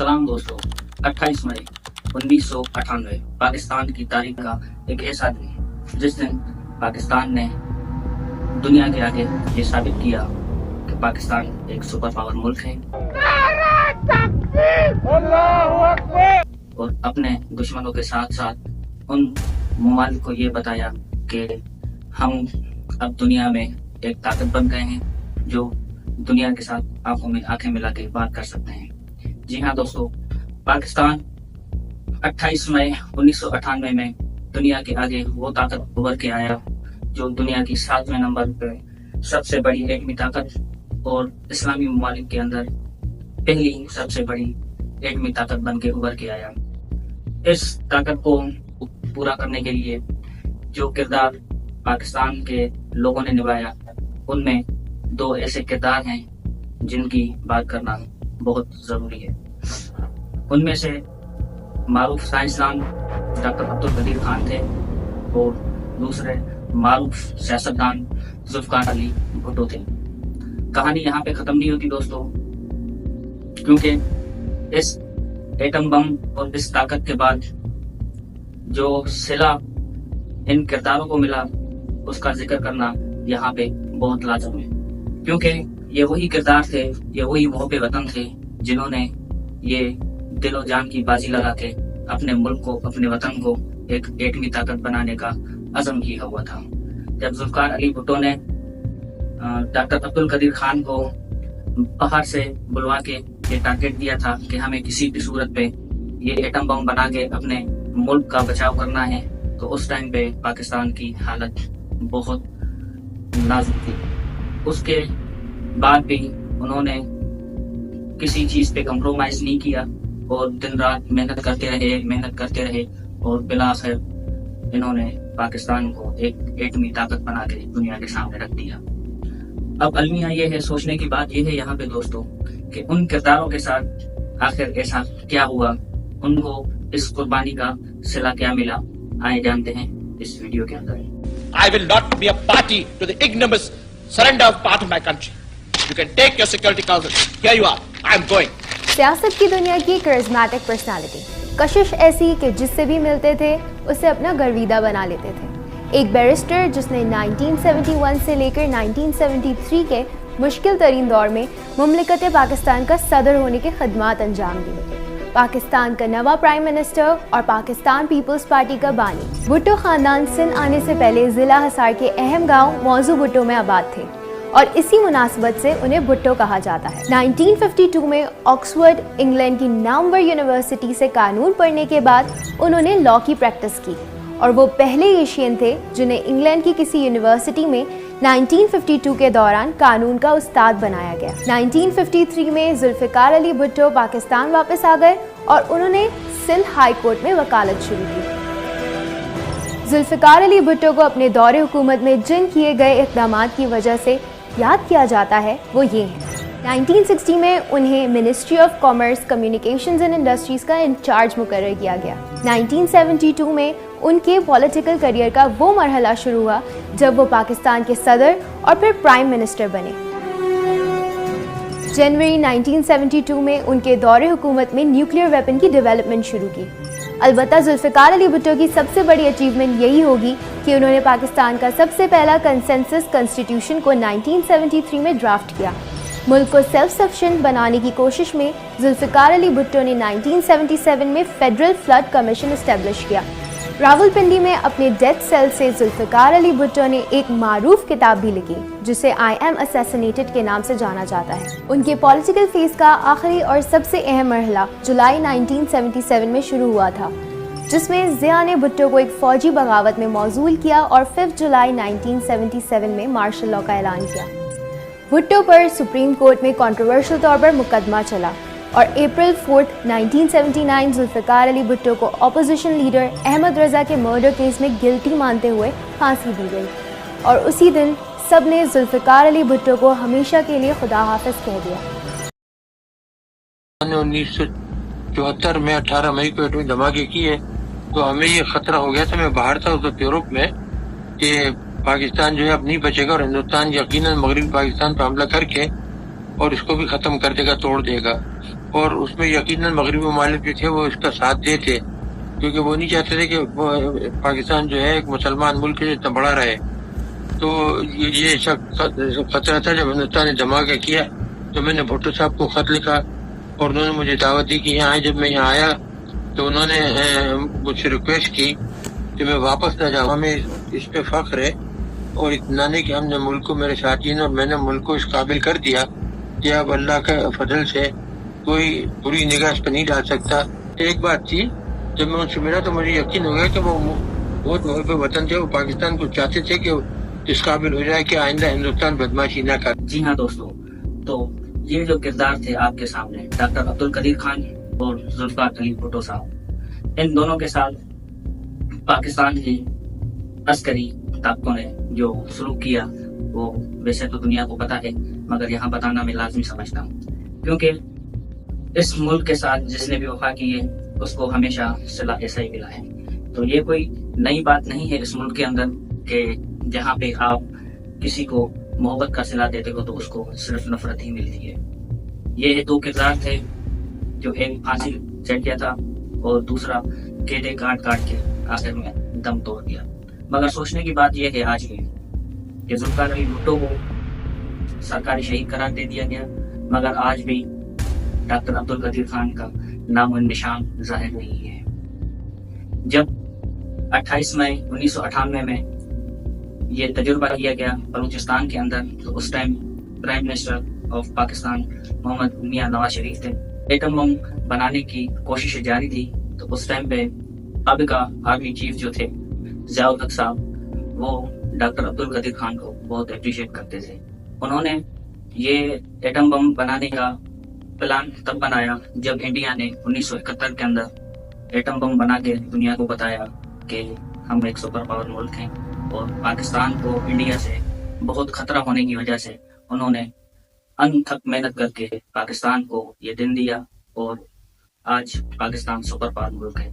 सलाम दोस्तों, 28 मई 1998 पाकिस्तान की तारीख का एक ऐसा दिन जिस दिन पाकिस्तान ने दुनिया के आगे ये साबित किया कि पाकिस्तान एक सुपर पावर मुल्क है और अपने दुश्मनों के साथ साथ उन ममालिक को ये बताया कि हम अब दुनिया में एक ताकत बन गए हैं जो दुनिया के साथ आंखों में आंखें मिला के बात कर सकते हैं। जी हाँ दोस्तों, पाकिस्तान 28 मई 1998 में दुनिया के आगे वो ताकत उभर के आया जो दुनिया की 7वें नंबर पे सबसे बड़ी एटमी ताकत और इस्लामी ममालिक के अंदर पहली सबसे बड़ी एटमी ताकत बन के उभर के आया। इस ताकत को पूरा करने के लिए जो किरदार पाकिस्तान के लोगों ने निभाया, उनमें दो ऐसे किरदार हैं जिनकी बात करना बहुत जरूरी है। उनमें से मारूफ साइंसदान डॉक्टर अब्दुल कदीर खान थे और दूसरे मारूफ सियासतदान जुल्फकार अली भुट्टो थे। कहानी यहाँ पे खत्म नहीं होती दोस्तों, क्योंकि इस एटम बम और इस ताकत के बाद जो सिला इन किरदारों को मिला उसका जिक्र करना यहाँ पे बहुत लाजम है, क्योंकि ये वही किरदार थे, ये वही मोहब्बे वतन थे जिन्होंने ये दिलो जान की बाजी लगा के अपने मुल्क को, अपने वतन को एक एटमी ताकत बनाने का अज़म किया हुआ था। जब जुल्फकार अली भुट्टो ने डॉक्टर अब्दुल कदीर खान को बाहर से बुलवा के ये टारगेट दिया था कि हमें किसी भी सूरत पे ये एटम बम बना के अपने मुल्क का बचाव करना है, तो उस टाइम पे पाकिस्तान की हालत बहुत नाजुक थी। उसके बाद भी उन्होंने किसी चीज पे कंप्रोमाइज नहीं किया और दिन रात मेहनत करते रहे और बिलाखिर इन्होंने पाकिस्तान को एक एटमी ताकत बना के दुनिया के सामने रख दिया। अब अलमिया ये है, सोचने की बात ये है यहाँ पे दोस्तों कि उन किरदारों के साथ आखिर ऐसा क्या हुआ, उनको इस कुर्बानी का सिला क्या मिला, आए जानते हैं इस वीडियो के अंदर। I will not be a party to the ignominious surrender of part of my country. You can take your security council. Here you are. I am going. सियासत की दुनिया की करिश्मेटिक पर्सनालिटी, कशिश ऐसी कि जिससे भी मिलते थे उसे अपना गर्विदा बना लेते थे। एक बैरिस्टर जिसने 1971 से लेकर 1973 के मुश्किल तरीन दौर में मुमलिकत पाकिस्तान का सदर होने के खदमात अंजाम दिए। पाकिस्तान का नवा प्राइम मिनिस्टर और पाकिस्तान पीपल्स पार्टी का बानी। भुट्टो खानदान सिंध आने से पहले जिला हिसार के अहम गांव मौजू भुट्टो में आबाद थे और इसी मुनासबत से उन्हें भुट्टो कहा जाता है। 1952 में ऑक्सफोर्ड इंग्लैंड की नामवर यूनिवर्सिटी से कानून पढ़ने के बाद उन्होंने लॉ की प्रैक्टिस की और वो पहले एशियन थे जिन्हें इंग्लैंड की किसी यूनिवर्सिटी में 1952 के दौरान कानून का उस्ताद बनाया गया। 1953 में जुल्फिकार अली भुट्टो पाकिस्तान वापस आ गए और उन्होंने सिंध हाई कोर्ट में वकालत शुरू की। जुल्फिकार अली भुट्टो को अपने दौरे हुकूमत में जिन किए गए इक़दाम की वजह से याद किया जाता है वो ये है। 1960 में उन्हें ministry of commerce, communications and industries का इंचार्ज मुकर्रर किया गया। 1972 में उनके पॉलिटिकल करियर का वो मरहला शुरू हुआ जब वो पाकिस्तान के सदर और फिर प्राइम मिनिस्टर बने। जनवरी 1972 में उनके दौरे हुकूमत में न्यूक्लियर वेपन की डेवलपमेंट शुरू की। अलबत्ता जुल्फिकार अली भुट्टो की सबसे बड़ी अचीवमेंट यही होगी कि उन्होंने पाकिस्तान का सबसे पहला कंसेंसस कॉन्स्टिट्यूशन को 1973 में ड्राफ्ट किया। मुल्क को सेल्फ सफिशिएंट बनाने की कोशिश में जुल्फिकार अली भुट्टो ने 1977 में फेडरल फ्लड कमीशन एस्टेब्लिश किया। रावलपिंडी में अपने डेथ सेल से जुल्फिकार अली भुट्टो ने एक मारूफ किताब भी लिखी जिसे आई एम असैसिनेटेड के नाम से जाना जाता है। उनके पॉलिटिकल फेज का आखिरी और सबसे अहम मरहला जुलाई 1977 में शुरू हुआ था, जिसमें ज़िया ने भुट्टो को एक फौजी बगावत में मौजूल किया और 5 जुलाई 1977 में मार्शल लॉ का ऐलान किया। भुट्टो पर सुप्रीम कोर्ट में कंट्रोवर्शियल तौर पर मुकदमा चला और अप्रैल 4, 1979 जुल्फिकार अली भुट्टो को अपोजिशन लीडर अहमद रजा के मर्डर केस में गिल्टी मानते हुए फांसी दी गई और उसी दिन सब ने जुल्फिकार अली भुट्टो को हमेशा के लिए खुदा हाफिज कह दिया। 1974 में 18 मई को एटमी धमाके किए तो हमें ये खतरा हो गया था, मैं बाहर था उस वक्त यूरोप में, कि पाकिस्तान जो है अब नहीं बचेगा और हिंदुस्तान यकीनन मगरबी पाकिस्तान पर हमला करके और इसको भी खत्म कर देगा, तोड़ देगा। اور اس میں یقیناً مغربی ممالک جو تھے وہ اس کا ساتھ دیتے، کیونکہ وہ نہیں چاہتے تھے کہ پاکستان جو ہے ایک مسلمان ملک اتنا بڑا رہے. تو یہ خطرہ تھا. جب ہندوستان نے دھماکہ کیا تو میں نے بھٹو صاحب کو خط لکھا اور انہوں نے مجھے دعوت دی کہ یہاں آئے. جب میں یہاں آیا تو انہوں نے مجھ سے ریکویسٹ کی کہ میں واپس نہ جاؤں. ہمیں اس پہ فخر ہے اور اطمینان ہے کہ ہم نے ملک کو، میرے ساتھیوں اور میں نے ملک کو اس قابل کر دیا کہ اب اللہ کے فضل سے کوئی بری نگاہ اس پہ نہیں ڈال سکتا. ایک بات تھی، جب میں ان سے ملا تو مجھے یقین ہو گیا کہ وہ بہت محب وطن تھے. وہ پاکستان کو چاہتے تھے کہ اس قابل ہو جائے کہ آئندہ ہندوستان بدماشی نہ کر. جی ہاں دوستوں، تو یہ جو کردار تھے آپ کے سامنے، ڈاکٹر عبدالقدیر خان اور ذوالفقار علی بھٹو صاحب، ان دونوں کے ساتھ پاکستان کی عسکری طاقتوں نے جو سلوک کیا وہ ویسے تو دنیا کو پتا ہے، مگر یہاں بتانا میں لازمی سمجھتا ہوں، کیونکہ اس ملک کے ساتھ جس نے بھی وفا کی ہے اس کو ہمیشہ صلہ ایسا ہی ملا ہے. تو یہ کوئی نئی بات نہیں ہے اس ملک کے اندر کہ جہاں پہ آپ کسی کو محبت کا صلہ دیتے ہو تو اس کو صرف نفرت ہی ملتی ہے. یہ دو کردار تھے، جو ایک پھانسی چڑھ گیا تھا اور دوسرا قیدے کاٹ کے آخر میں دم توڑ دیا. مگر سوچنے کی بات یہ ہے آج بھی کہ ذوالفقار علی بھٹو کو سرکاری شہید قرار دے دیا گیا، مگر آج بھی ڈاکٹر عبدالقدیر خان کا نام و نشان ظاہر نہیں ہے. جب 28 مئی 1998 میں یہ تجربہ کیا گیا بلوچستان کے اندر، تو اس time prime minister of Pakistan Muhammad Mian Nawaz شریف تھے. ایٹم بم بنانے کی کوششیں جاری تھی. تو اس ٹائم پہ اب کا آرمی چیف جو تھے ضیاء الحق صاحب، وہ ڈاکٹر عبدالقدیر خان کو بہت اپریشیٹ کرتے تھے. انہوں نے یہ ایٹم بم بنانے کا پلان تب بنایا جب انڈیا نے 1971 کے اندر ایٹم بم بنا کے دنیا کو بتایا کہ ہم ایک سپر پاور ملک ہیں، اور پاکستان کو انڈیا سے بہت خطرہ ہونے کی وجہ سے انہوں نے انتھک محنت کر کے پاکستان کو یہ دن دیا، اور آج پاکستان سپر پاور ملک ہے.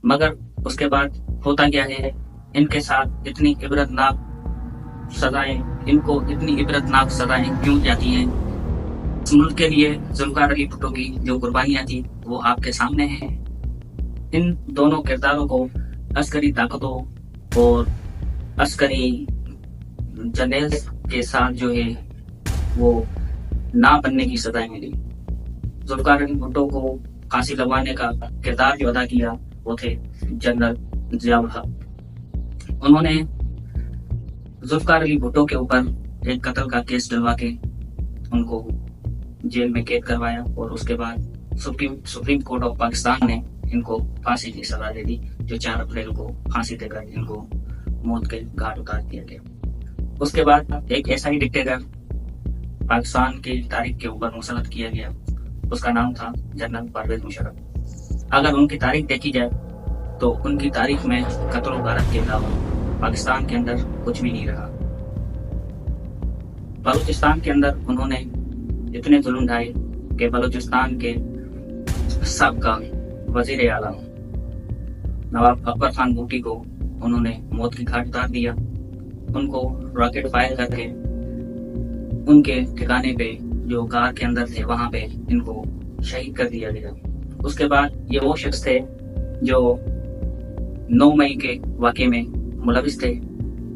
مگر اس کے بعد ہوتا کیا ہے، ان کے ساتھ اتنی عبرتناک سزائیں، ان کو اتنی عبرتناک سزائیں کیوں جاتی ہیں؟ اس ملک کے لیے ذوالفقار علی بھٹو کی جو قربانیاں تھیں وہ آپ کے سامنے ہیں. ان دونوں کرداروں کو عسکری طاقتوں اور عسکری جرنیلز کے ساتھ جو ہے وہ نہ بننے کی سزائیں ملی. ذوالفقار علی بھٹو کو پھانسی لگوانے کا کردار جو ادا کیا وہ تھے جنرل ضیاء الحق. انہوں نے ذوالفقار علی بھٹو کے اوپر ایک قتل کا کیس ڈلوا کے ان کو جیل میں قید کروایا، اور اس کے بعد سپریم کورٹ آف پاکستان نے ان کو پھانسی کی سزا دے دی، جو 4 اپریل کو پھانسی دے کر ان کو موت کے گھاٹ اتار دیا گیا. اس کے بعد ایک ایسا ہی ڈکٹیٹر پاکستان کی تاریخ کے اوپر مسلط کیا گیا، اس کا نام تھا جنرل پرویز مشرف. اگر ان کی تاریخ دیکھی جائے تو ان کی تاریخ میں قتل و غارت کے علاوہ پاکستان کے اندر کچھ بھی نہیں رہا. بلوچستان کے اندر انہوں نے اتنے ظلم ڈھائے کہ بلوچستان کے سابقہ وزیر اعلیٰ نواب اکبر خان بھوٹی کو انہوں نے موت کی گھاٹ اتار دیا. ان کو راکٹ فائر کر کے ان کے ٹھکانے پہ جو غار کے اندر تھے وہاں پہ ان کو شہید کر دیا گیا. اس کے بعد یہ وہ شخص تھے جو 9 مئی کے واقعے میں ملوث تھے،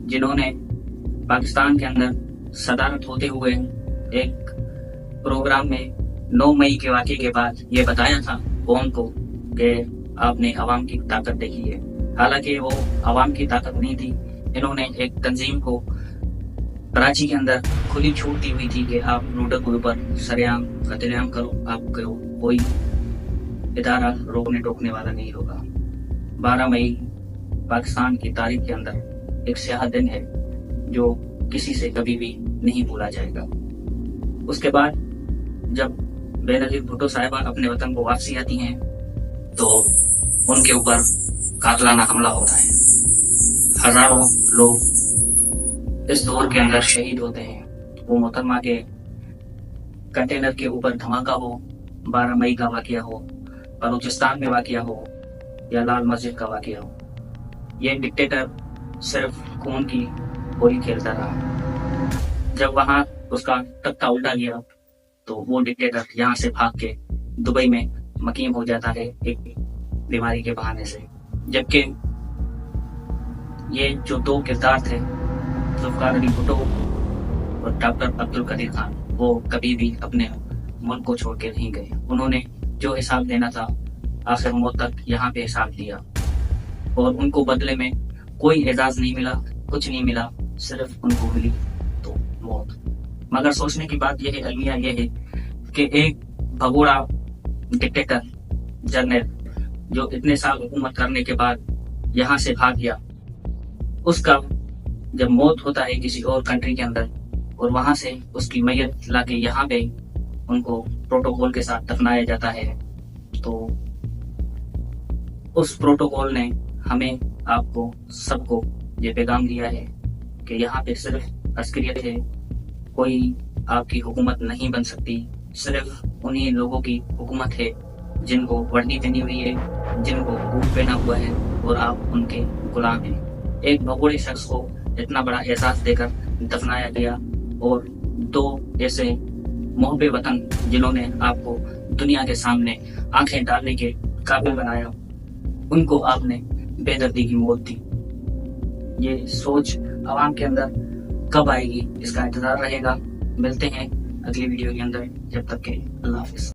جنہوں نے پاکستان کے اندر صدارت ہوتے ہوئے ایک پروگرام میں 9 مئی کے واقعے کے بعد یہ بتایا تھا قوم کو کہ آپ نے عوام کی طاقت دیکھی ہے. حالانکہ وہ عوام کی طاقت نہیں تھی. انہوں نے ایک تنظیم کو کراچی کے اندر کھلی چھوٹ دی ہوئی تھی کہ آپ لوٹر کے اوپر سرعام قتل عام کرو، آپ کو کوئی ادارہ روکنے ٹوکنے والا نہیں ہوگا. 12 مئی پاکستان کی تاریخ کے اندر ایک سیاہ دن ہے جو کسی سے کبھی بھی نہیں بھولا جائے گا. اس کے بعد جب بے نظیر بھٹو صاحبہ اپنے وطن کو واپسی آتی ہیں تو ان کے اوپر قاتلانہ حملہ ہوتا ہے. ہزاروں لوگ اس دور کے اندر شہید ہوتے ہیں. وہ محترمہ کے کنٹینر کے اوپر دھماکہ ہو، 12 مئی کا واقعہ ہو، بلوچستان میں واقعہ ہو یا لال مسجد کا واقعہ ہو، یہ ڈکٹیٹر صرف خون کی ہولی کھیلتا رہا. جب وہاں اس کا تختہ الٹا گیا تو وہ ڈکٹیٹر یہاں سے بھاگ کے दुबई में मकीम हो जाता है एक बीमारी के बहाने से। जबकि ये जो दो किरदार थे, जुल्फ़िकार अली भुट्टो और डॉक्टर अब्दुल कदीर खान, वो कभी भी अपने मुल्क को छोड़ के नहीं गए। उन्होंने जो हिसाब देना था आखिर मौत तक यहाँ पे हिसाब दिया, और उनको बदले में कोई एजाज नहीं मिला, कुछ नहीं मिला, सिर्फ उनको मिली तो मौत। मगर सोचने की बात यह है, अलमिया यह है कि एक भगोड़ा डिक्टेटर जनरल जो इतने साल हुकूमत करने के बाद यहाँ से भाग गया, उसका जब मौत होता है किसी और कंट्री के अंदर और वहां से उसकी मैयत लाके यहाँ पे उनको प्रोटोकॉल के साथ दफनाया जाता है, तो उस प्रोटोकॉल ने हमें आपको सबको ये पैगाम दिया है कि यहाँ पे सिर्फ अस्करियत है, कोई आपकी हुकूमत नहीं बन सकती। सिर्फ उन्हीं लोगों की हुकूमत है जिनको वर्दी पहनी हुई है, जिनको बूट पहना हुआ है, और आप उनके गुलाम हैं। एक भगोड़े शख्स को इतना बड़ा एहसास देकर दफनाया गया, और दो ऐसे मोहब्बे वतन जिन्होंने आपको दुनिया के सामने आंखें डालने के काबिल बनाया, उनको आपने बेदर्दी की मौत दी। ये सोच आवाम के अंदर कब आएगी, इसका इंतजार रहेगा। मिलते हैं अगली वीडियो के अंदर, जब तक के अल्लाह हाफिज़।